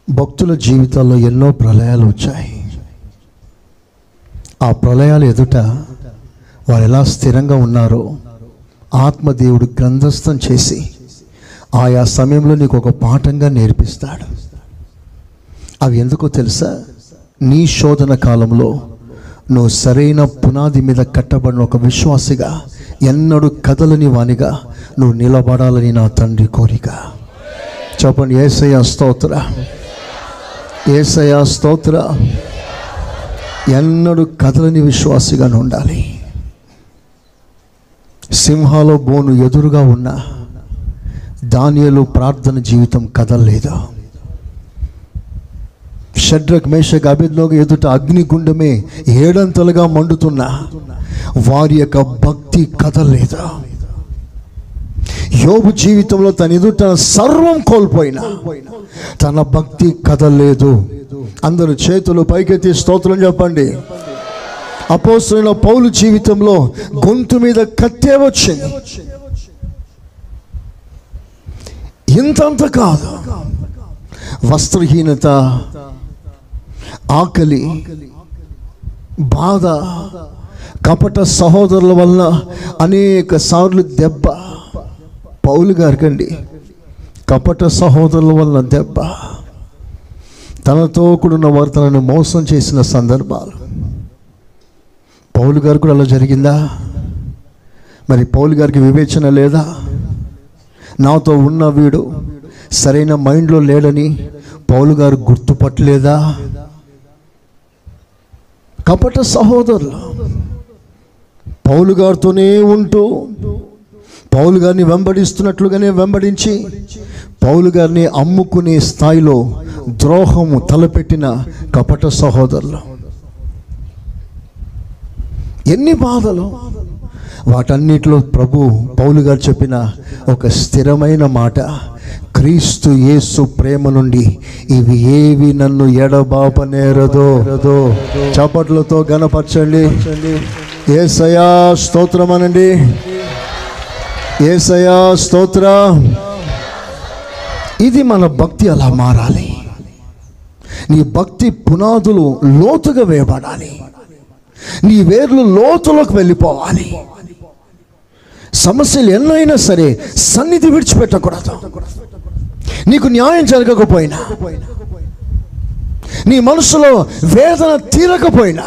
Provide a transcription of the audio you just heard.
భక్తుల జీవితాల్లో ఎన్నో ప్రళయాలు వచ్చాయి. ఆ ప్రళయాలు ఎదుట వారు ఎలా స్థిరంగా ఉన్నారో ఆత్మదేవుడు గ్రంథస్థం చేసి ఆయా సమయంలో నీకు ఒక పాఠంగా నేర్పిస్తాడు. అవి ఎందుకో తెలుసా? నీ శోధన కాలంలో నువ్వు సరైన పునాది మీద కట్టబడిన ఒక విశ్వాసిగా, ఎన్నడూ కదలని వానిగా నువ్వు నిలబడాలని నా తండ్రి కోరిక. చెప్పండి, యేసయ్య స్తోత్ర, యేసయ్య స్తోత్ర. ఎన్నడూ కదలని విశ్వాసిగా ఉండాలి. సింహాల బోను ఎదురుగా ఉన్న దానియేలు ప్రార్థన జీవితం కదలలేదు. షడ్రక్ మేషక్ అబేద్నెగో ఎదుట అగ్నిగుండమే ఏడంతలుగా మండుతున్న వారి యొక్క భక్తి కదలలేదు. యోబు జీవితంలో తన ఎదుట సర్వం కోల్పోయినా తన భక్తి కదలలేదు. అందరూ చేతులు పైకెత్తి స్తోత్రం చెప్పండి. అపోస్తలుడైన పౌలు జీవితంలో గొంతు మీద కత్తే వచ్చింది. ఇంతంత కాదు, వస్త్రహీనత, ఆకలి, బాధ, కపట సహోదరుల వల్ల అనేక సార్లు దెబ్బ. పౌలు గారికండి కపట సహోదరుల వల్ల దెబ్బ. తనతో కూడిన వారు తనను మోసం చేసిన సందర్భాలు. పౌలు గారు కూడా అలా జరిగిందా? మరి పౌలు గారికి వివేచన లేదా? నాతో ఉన్న వీడు సరైన మైండ్లో లేడని పౌలు గారు గుర్తుపట్టలేదా? కపట సహోదరులు పౌలు గారితోనే ఉంటూ పౌలు గారిని వెంబడిస్తున్నట్లుగానే వెంబడించి పౌలు గారిని అమ్ముకునే స్థాయిలో ద్రోహము తలపెట్టిన కపట సహోదరులు. ఎన్ని బాధలు! వాటన్నిటిలో ప్రభు పౌలు గారు చెప్పిన ఒక స్థిరమైన మాట, క్రీస్తు యేసు ప్రేమ నుండి ఇవి ఏవి నన్ను ఎడబాపనేరదో. చప్పట్లతో ఘనపరచండి. యేసయ్యా స్తోత్రం అనండి. యేసయ్యా స్తోత్ర. ఇది మన భక్తి అలా మారాలి. నీ భక్తి పునాదులు లోతుగా వేయబడాలి. నీ వేర్లు లోతులోకి వెళ్ళిపోవాలి. సమస్యలు ఎన్నైనా సరే సన్నిధి విడిచిపెట్టకూడదు. నీకు న్యాయం జరగకపోయినా, నీ మనసులో వేదన తీరకపోయినా,